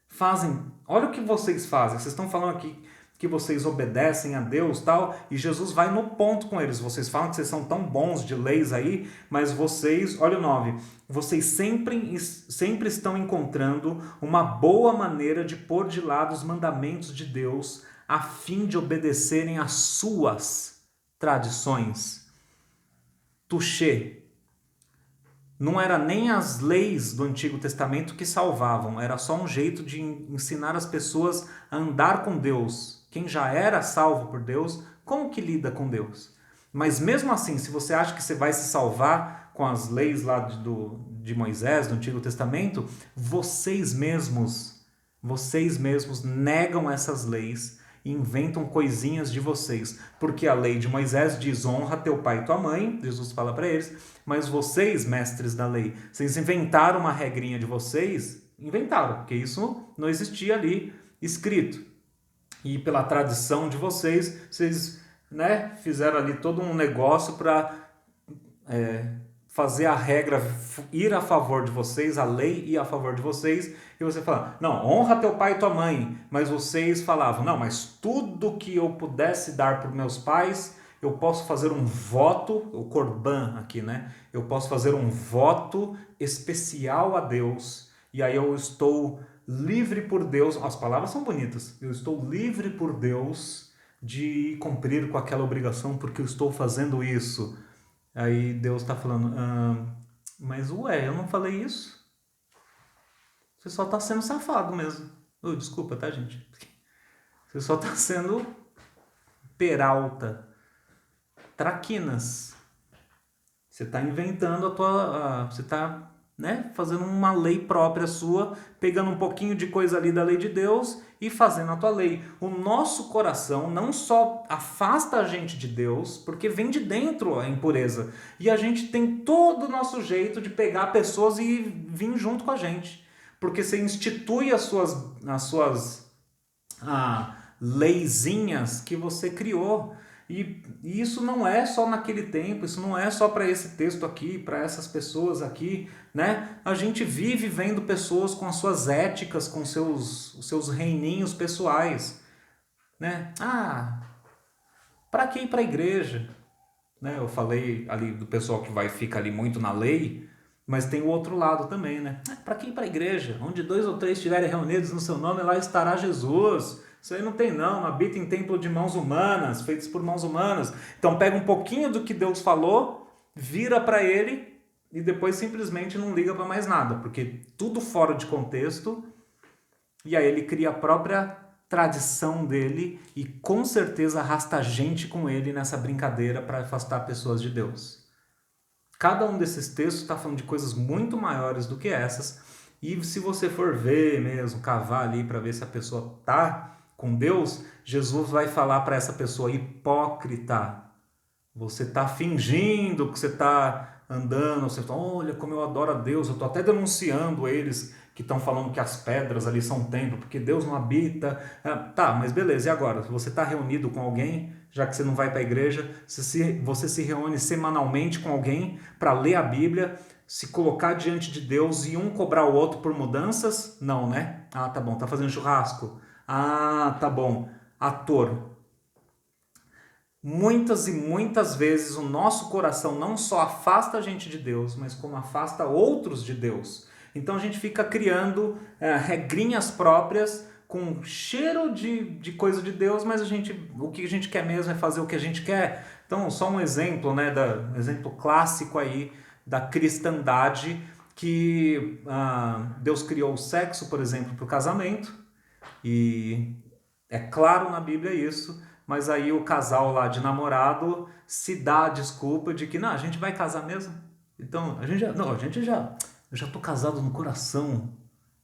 fazem, olha o que vocês fazem, vocês estão falando aqui que vocês obedecem a Deus, tal, e Jesus vai no ponto com eles. Vocês falam que vocês são tão bons de leis aí, mas vocês, olha o 9, vocês sempre estão encontrando uma boa maneira de pôr de lado os mandamentos de Deus a fim de obedecerem às suas tradições. Touché. Não era nem as leis do Antigo Testamento que salvavam, era só um jeito de ensinar as pessoas a andar com Deus. Quem já era salvo por Deus, como que lida com Deus? Mas mesmo assim, se você acha que você vai se salvar com as leis lá de Moisés, do Antigo Testamento, vocês mesmos negam essas leis e inventam coisinhas de vocês. Porque a lei de Moisés diz: honra teu pai e tua mãe, Jesus fala para eles, mas vocês, mestres da lei, vocês inventaram uma regrinha de vocês, inventaram, porque isso não existia ali escrito. E pela tradição de vocês, fizeram ali todo um negócio para fazer a regra ir a favor de vocês, a lei ir a favor de vocês, e você fala: não, honra teu pai e tua mãe, mas vocês falavam: não, mas tudo que eu pudesse dar para os meus pais, eu posso fazer um voto, o Corban aqui, né? Eu posso fazer um voto especial a Deus, e aí eu estou livre por Deus, as palavras são bonitas, eu estou livre por Deus de cumprir com aquela obrigação porque eu estou fazendo isso. Aí Deus está falando: mas eu não falei isso. Você só está sendo safado mesmo. Desculpa, tá, gente? Você só está sendo peralta, traquinas. Você está inventando você está fazendo uma lei própria sua, pegando um pouquinho de coisa ali da lei de Deus e fazendo a tua lei. O nosso coração não só afasta a gente de Deus, porque vem de dentro a impureza, e a gente tem todo o nosso jeito de pegar pessoas e vir junto com a gente, porque você institui as suas leizinhas que você criou. E isso não é só naquele tempo, isso não é só para esse texto aqui, para essas pessoas aqui, né? A gente vive vendo pessoas com as suas éticas, com os seus reininhos pessoais, né? Para que ir para a igreja? Né? Eu falei ali do pessoal que fica ali muito na lei, mas tem o outro lado também, né? Para que ir para a igreja? Onde 2 ou 3 estiverem reunidos no seu nome, lá estará Jesus. Isso aí não tem não habita em templo de mãos humanas, feitos por mãos humanas. Então pega um pouquinho do que Deus falou, vira para ele e depois simplesmente não liga para mais nada, porque tudo fora de contexto, e aí ele cria a própria tradição dele e com certeza arrasta gente com ele nessa brincadeira para afastar pessoas de Deus. Cada um desses textos está falando de coisas muito maiores do que essas, e se você for ver mesmo, cavar ali para ver se a pessoa está com Deus, Jesus vai falar para essa pessoa: hipócrita, você está fingindo que você está andando, você fala: olha como eu adoro a Deus, eu estou até denunciando eles que estão falando que as pedras ali são templo, porque Deus não habita. Tá, mas beleza, e agora? Você está reunido com alguém, já que você não vai para a igreja, você se reúne semanalmente com alguém para ler a Bíblia, se colocar diante de Deus e um cobrar o outro por mudanças? Não, né? Tá bom, tá fazendo churrasco? Tá bom, ator. Muitas e muitas vezes o nosso coração não só afasta a gente de Deus, mas como afasta outros de Deus. Então a gente fica criando regrinhas próprias com cheiro de coisa de Deus, mas o que a gente quer mesmo é fazer o que a gente quer. Então, só um exemplo, exemplo clássico aí da cristandade, que Deus criou o sexo, por exemplo, para o casamento, e é claro na Bíblia isso, mas aí o casal lá de namorado se dá a desculpa de que a gente vai casar mesmo. Então, eu já tô casado no coração.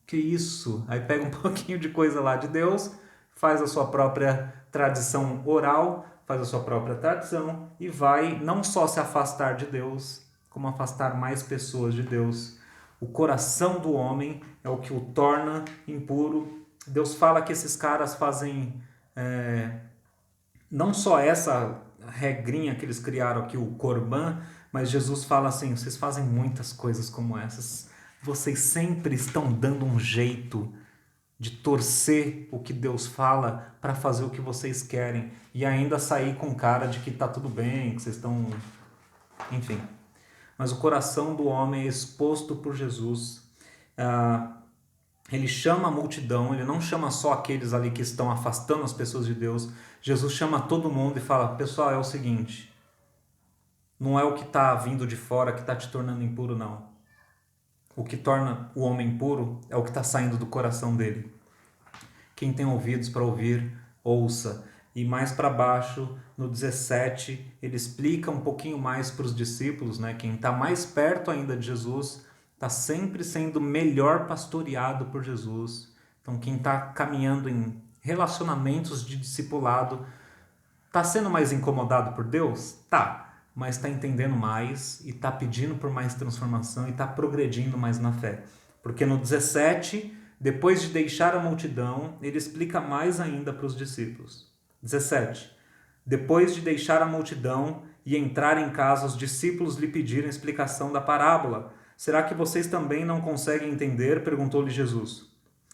Que isso? Aí pega um pouquinho de coisa lá de Deus, faz a sua própria tradição oral, faz a sua própria tradição e vai não só se afastar de Deus, como afastar mais pessoas de Deus. O coração do homem é o que o torna impuro. Deus fala que esses caras fazem não só essa regrinha que eles criaram aqui, o Corban, mas Jesus fala assim: vocês fazem muitas coisas como essas. Vocês sempre estão dando um jeito de torcer o que Deus fala para fazer o que vocês querem e ainda sair com cara de que tá tudo bem, que vocês estão... Enfim. Mas o coração do homem é exposto por Jesus. Ele chama a multidão, ele não chama só aqueles ali que estão afastando as pessoas de Deus. Jesus chama todo mundo e fala, pessoal, é o seguinte, não é o que está vindo de fora que está te tornando impuro, não. O que torna o homem impuro é o que está saindo do coração dele. Quem tem ouvidos para ouvir, ouça. E mais para baixo, no 17, ele explica um pouquinho mais para os discípulos, né? Quem está mais perto ainda de Jesus está sempre sendo melhor pastoreado por Jesus. Então, quem está caminhando em relacionamentos de discipulado está sendo mais incomodado por Deus? Tá, mas está entendendo mais e está pedindo por mais transformação e está progredindo mais na fé. Porque no 17, depois de deixar a multidão, ele explica mais ainda para os discípulos. 17. Depois de deixar a multidão e entrar em casa, os discípulos lhe pediram explicação da parábola. Será que vocês também não conseguem entender? Perguntou-lhe Jesus.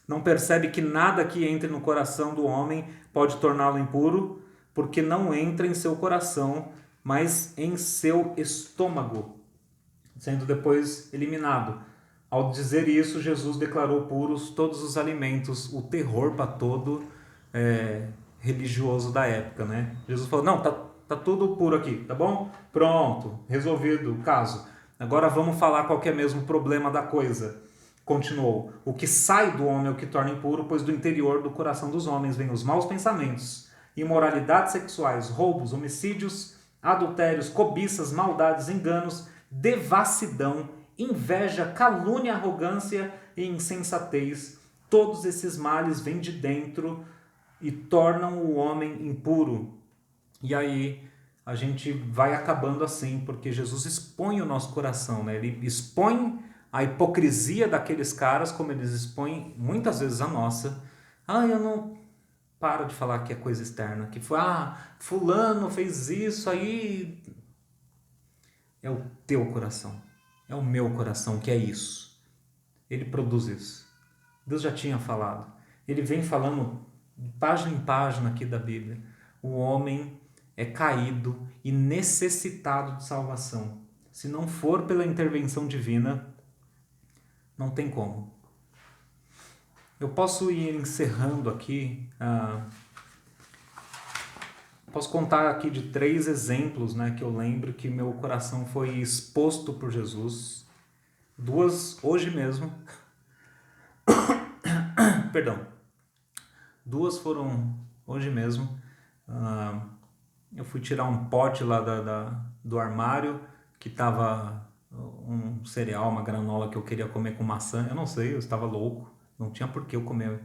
Não percebe que nada que entre no coração do homem pode torná-lo impuro? Porque não entra em seu coração, mas em seu estômago, sendo depois eliminado. Ao dizer isso, Jesus declarou puros todos os alimentos, o terror para todo religioso da época, né? Jesus falou, não, tá tudo puro aqui, tá bom? Pronto, resolvido o caso. Agora vamos falar qual que é mesmo o problema da coisa. Continuou, o que sai do homem é o que torna impuro, pois do interior do coração dos homens vêm os maus pensamentos, imoralidades sexuais, roubos, homicídios, adultérios, cobiças, maldades, enganos, devassidão, inveja, calúnia, arrogância e insensatez. Todos esses males vêm de dentro e tornam o homem impuro. E aí a gente vai acabando assim, porque Jesus expõe o nosso coração, né? Ele expõe a hipocrisia daqueles caras, como eles expõem muitas vezes a nossa. Eu não... Para de falar que é coisa externa, que foi, fulano fez isso, aí é o teu coração, é o meu coração que é isso. Ele produz isso. Deus já tinha falado. Ele vem falando página em página aqui da Bíblia. O homem é caído e necessitado de salvação. Se não for pela intervenção divina, não tem como. Eu posso ir encerrando aqui, posso contar aqui de 3 exemplos, né, que eu lembro que meu coração foi exposto por Jesus. 2 hoje mesmo. Perdão. 2 foram hoje mesmo. Eu fui tirar um pote lá do armário que tava um cereal, uma granola que eu queria comer com maçã. Eu não sei, eu estava louco. Não tinha por que eu comer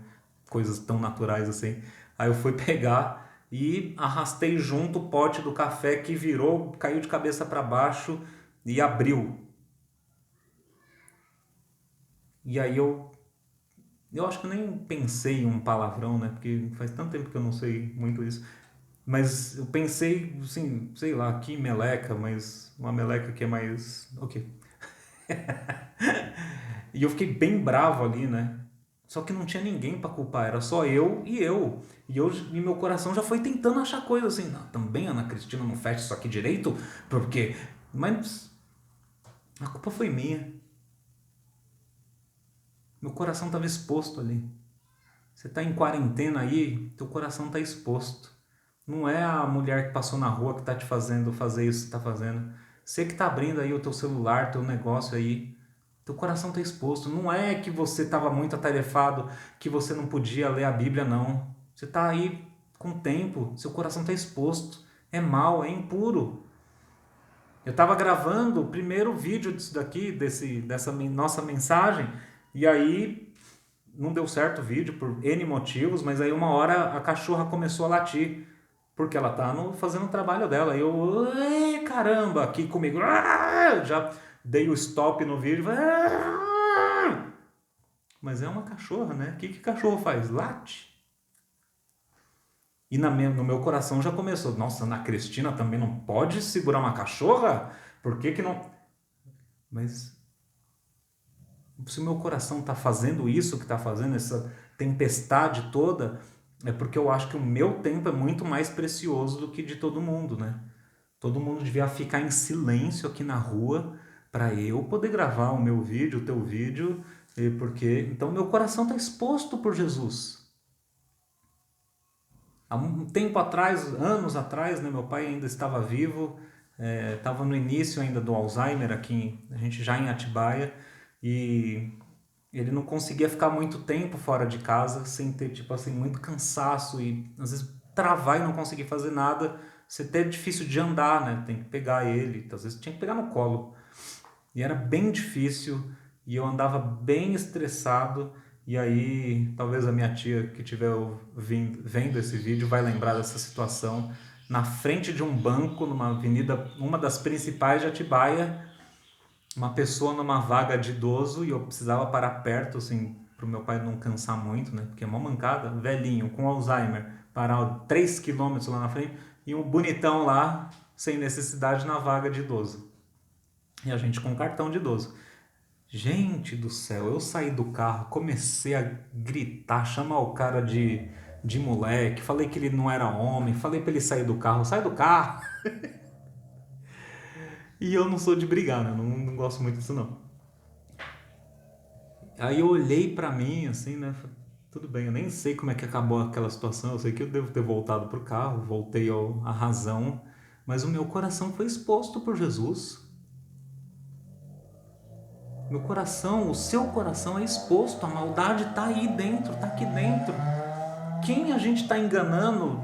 coisas tão naturais assim. Aí eu fui pegar e arrastei junto o pote do café que virou, caiu de cabeça para baixo e abriu. E aí eu acho que eu nem pensei em um palavrão, né? Porque faz tanto tempo que eu não sei muito isso. Mas eu pensei, assim, sei lá, que meleca, mas uma meleca que é mais... Ok. E eu fiquei bem bravo ali, né? Só que não tinha ninguém para culpar, era só eu. E meu coração já foi tentando achar coisa assim. Não, também Ana Cristina não fecha isso aqui direito? Porque... Mas a culpa foi minha. Meu coração estava exposto ali. Você está em quarentena aí, teu coração está exposto. Não é a mulher que passou na rua que está te fazendo fazer isso que você está fazendo. Você que está abrindo aí o teu celular, teu negócio aí. Teu coração está exposto. Não é que você estava muito atarefado, que você não podia ler a Bíblia, não. Você está aí com tempo, seu coração está exposto. É mau, é impuro. Eu estava gravando o primeiro vídeo disso daqui, dessa nossa mensagem, e aí não deu certo o vídeo por N motivos, mas aí uma hora a cachorra começou a latir, porque ela está fazendo o trabalho dela. E eu, caramba, aqui comigo, já... Dei o stop no vídeo. Mas é uma cachorra, né? O que cachorro faz? Late. E no meu coração já começou. Nossa, Ana Cristina também não pode segurar uma cachorra? Por que não... Mas se o meu coração está fazendo isso que está fazendo, tempestade toda, é porque eu acho que o meu tempo é muito mais precioso do que de todo mundo, né? Todo mundo devia ficar em silêncio aqui na rua para eu poder gravar o meu vídeo, o teu vídeo, porque então meu coração está exposto por Jesus. Há um tempo atrás, anos atrás, né, meu pai ainda estava vivo, estava no início ainda do Alzheimer aqui, a gente já em Atibaia, e ele não conseguia ficar muito tempo fora de casa sem ter, tipo assim, muito cansaço e às vezes travar e não conseguir fazer nada, ser até difícil de andar, né? Tem que pegar ele, às vezes tinha que pegar no colo. E era bem difícil e eu andava bem estressado. E aí, talvez a minha tia que estiver vendo esse vídeo vai lembrar dessa situação. Na frente de um banco, numa avenida, uma das principais de Atibaia, uma pessoa numa vaga de idoso e eu precisava parar perto, assim, pro meu pai não cansar muito, né? Porque é uma mancada, velhinho, com Alzheimer, parar 3 quilômetros lá na frente e um bonitão lá, sem necessidade, na vaga de idoso. E a gente com cartão de idoso. Gente do céu, eu saí do carro, comecei a gritar, chamar o cara de moleque, falei que ele não era homem, falei pra ele sair do carro, sai do carro. E eu não sou de brigar, né? Não gosto muito disso não. Aí eu olhei pra mim, assim, né? Tudo bem, eu nem sei como é que acabou aquela situação, eu sei que eu devo ter voltado pro carro, voltei à razão, mas o meu coração foi exposto por Jesus. Meu coração, o seu coração é exposto, a maldade está aí dentro, está aqui dentro. Quem a gente está enganando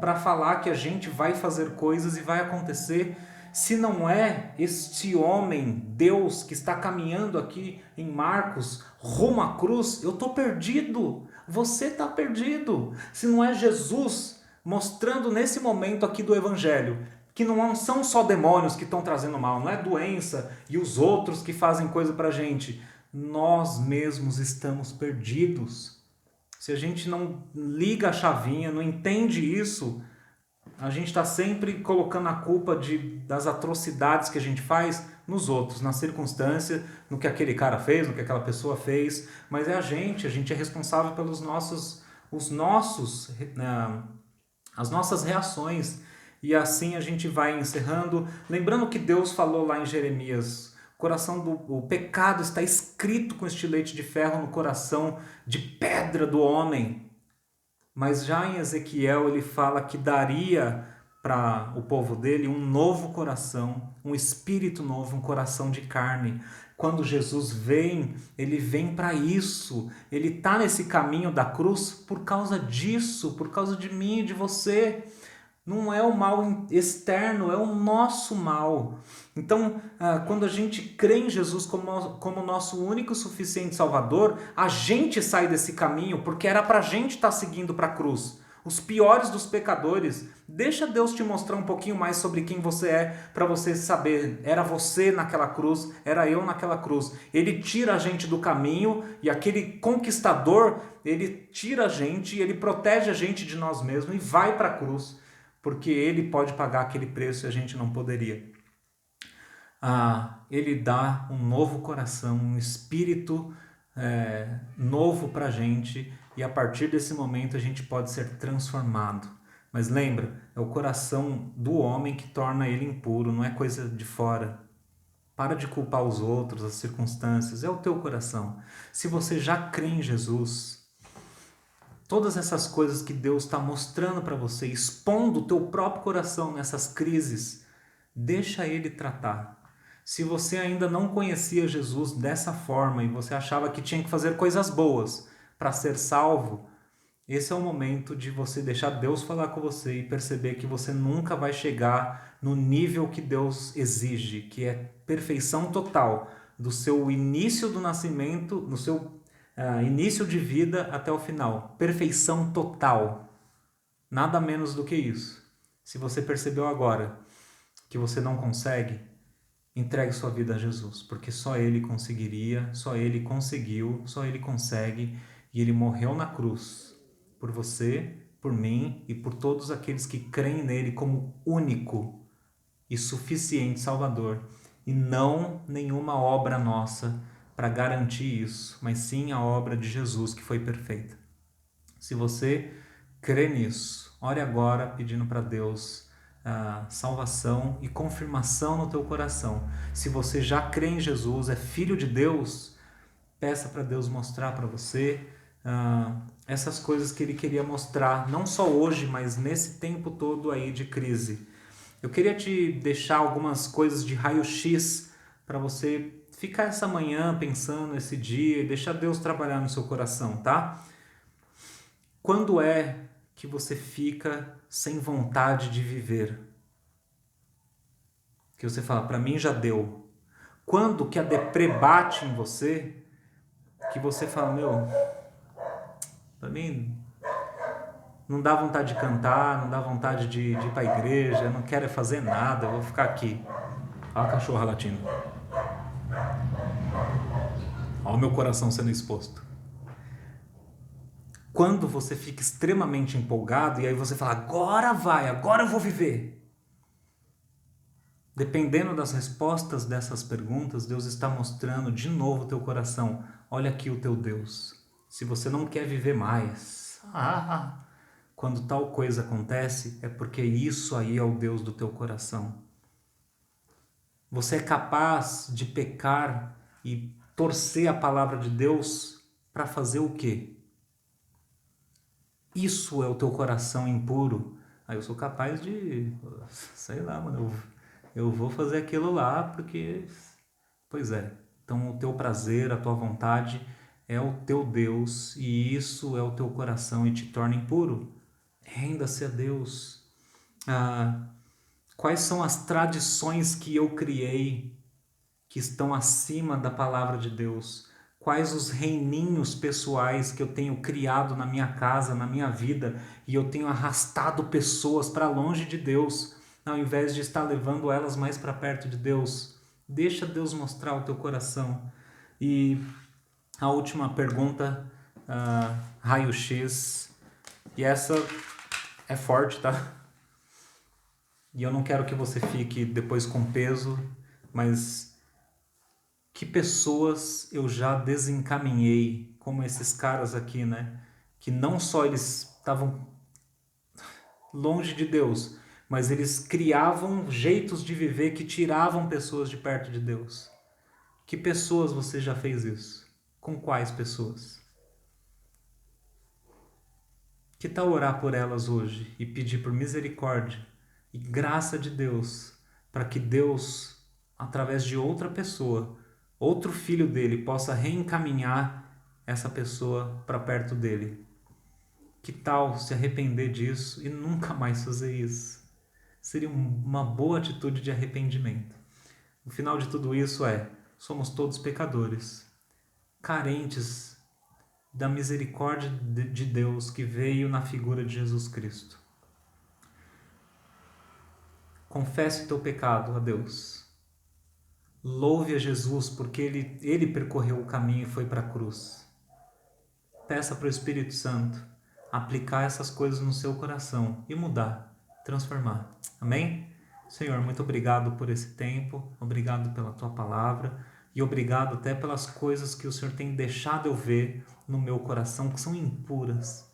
para falar que a gente vai fazer coisas e vai acontecer, se não é este homem, Deus, que está caminhando aqui em Marcos, rumo à cruz? Eu estou perdido, você está perdido. Se não é Jesus mostrando nesse momento aqui do Evangelho que não são só demônios que estão trazendo mal, não é doença e os outros que fazem coisa pra gente. Nós mesmos estamos perdidos. Se a gente não liga a chavinha, não entende isso, a gente está sempre colocando a culpa das atrocidades que a gente faz nos outros, na circunstância, no que aquele cara fez, no que aquela pessoa fez, mas é a gente é responsável pelos as nossas reações. E assim a gente vai encerrando. Lembrando que Deus falou lá em Jeremias, o pecado está escrito com estilete de ferro no coração de pedra do homem. Mas já em Ezequiel ele fala que daria para o povo dele um novo coração, um espírito novo, um coração de carne. Quando Jesus vem, ele vem para isso. Ele está nesse caminho da cruz por causa disso, por causa de mim e de você. Não é o mal externo, é o nosso mal. Então, quando a gente crê em Jesus como nosso único e suficiente Salvador, a gente sai desse caminho porque era para a gente estar seguindo para a cruz. Os piores dos pecadores. Deixa Deus te mostrar um pouquinho mais sobre quem você é, para você saber. Era você naquela cruz, era eu naquela cruz. Ele tira a gente do caminho e aquele conquistador, ele tira a gente, ele protege a gente de nós mesmos e vai para a cruz. Porque ele pode pagar aquele preço e a gente não poderia. Ele dá um novo coração, um espírito novo para a gente e a partir desse momento a gente pode ser transformado. Mas lembra, é o coração do homem que torna ele impuro, não é coisa de fora. Para de culpar os outros, as circunstâncias, é o teu coração. Se você já crê em Jesus, todas essas coisas que Deus está mostrando para você, expondo o teu próprio coração nessas crises, deixa Ele tratar. Se você ainda não conhecia Jesus dessa forma e você achava que tinha que fazer coisas boas para ser salvo, esse é o momento de você deixar Deus falar com você e perceber que você nunca vai chegar no nível que Deus exige, que é perfeição total, do seu início do nascimento, do seu início de vida até o final. Perfeição total. Nada menos do que isso. Se você percebeu agora que você não consegue, entregue sua vida a Jesus, porque só Ele conseguiria, só Ele conseguiu, só Ele consegue, e Ele morreu na cruz por você, por mim e por todos aqueles que creem nele como único e suficiente Salvador, e não nenhuma obra nossa para garantir isso, mas sim a obra de Jesus que foi perfeita. Se você crê nisso, ore agora pedindo para Deus salvação e confirmação no teu coração. Se você já crê em Jesus, é filho de Deus, peça para Deus mostrar para você essas coisas que Ele queria mostrar, não só hoje, mas nesse tempo todo aí de crise. Eu queria te deixar algumas coisas de raio-x para você ficar essa manhã pensando esse dia e deixar Deus trabalhar no seu coração, tá? Quando é que você fica sem vontade de viver? Que você fala, para mim já deu. Quando que a deprê bate em você, que você fala, meu, para mim não dá vontade de cantar, não dá vontade de ir para a igreja, não quero fazer nada, eu vou ficar aqui. Olha a cachorra latindo. Olha o meu coração sendo exposto. Quando você fica extremamente empolgado e aí você fala, agora vai, agora eu vou viver. Dependendo das respostas dessas perguntas, Deus está mostrando de novo o teu coração. Olha aqui o teu Deus. Se você não quer viver mais, quando tal coisa acontece, é porque isso aí é o Deus do teu coração. Você é capaz de pecar e torcer a palavra de Deus para fazer o quê? Isso é o teu coração impuro. Aí eu sou capaz de, sei lá, mano, eu vou fazer aquilo lá porque, pois é. Então o teu prazer, a tua vontade é o teu Deus e isso é o teu coração e te torna impuro. Renda-se a Deus. Quais são as tradições que eu criei que estão acima da palavra de Deus? Quais os reininhos pessoais que eu tenho criado na minha casa, na minha vida, e eu tenho arrastado pessoas para longe de Deus, ao invés de estar levando elas mais para perto de Deus? Deixa Deus mostrar o teu coração. E a última pergunta, raio-x, e essa é forte, tá? E eu não quero que você fique depois com peso, mas que pessoas eu já desencaminhei, como esses caras aqui, né? Que não só eles estavam longe de Deus, mas eles criavam jeitos de viver que tiravam pessoas de perto de Deus. Que pessoas você já fez isso? Com quais pessoas? Que tal orar por elas hoje e pedir por misericórdia e graça de Deus, para que Deus, através de outra pessoa, outro filho dele, possa reencaminhar essa pessoa para perto dele? Que tal se arrepender disso e nunca mais fazer isso? Seria uma boa atitude de arrependimento. O final de tudo isso somos todos pecadores, carentes da misericórdia de Deus que veio na figura de Jesus Cristo. Confesse o teu pecado a Deus. Louve a Jesus porque ele percorreu o caminho e foi para a cruz. Peça para o Espírito Santo aplicar essas coisas no seu coração e mudar, transformar. Amém? Senhor, muito obrigado por esse tempo, obrigado pela tua palavra e obrigado até pelas coisas que o Senhor tem deixado eu ver no meu coração que são impuras.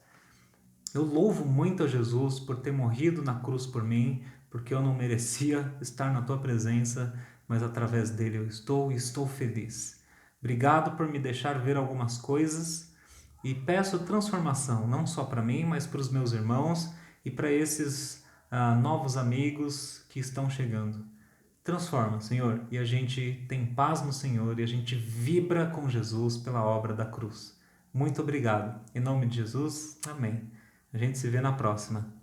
Eu louvo muito a Jesus por ter morrido na cruz por mim, porque eu não merecia estar na tua presença, mas através dele eu estou e estou feliz. Obrigado por me deixar ver algumas coisas e peço transformação, não só para mim, mas para os meus irmãos e para esses novos amigos que estão chegando. Transforma, Senhor, e a gente tem paz no Senhor e a gente vibra com Jesus pela obra da cruz. Muito obrigado. Em nome de Jesus, amém. A gente se vê na próxima.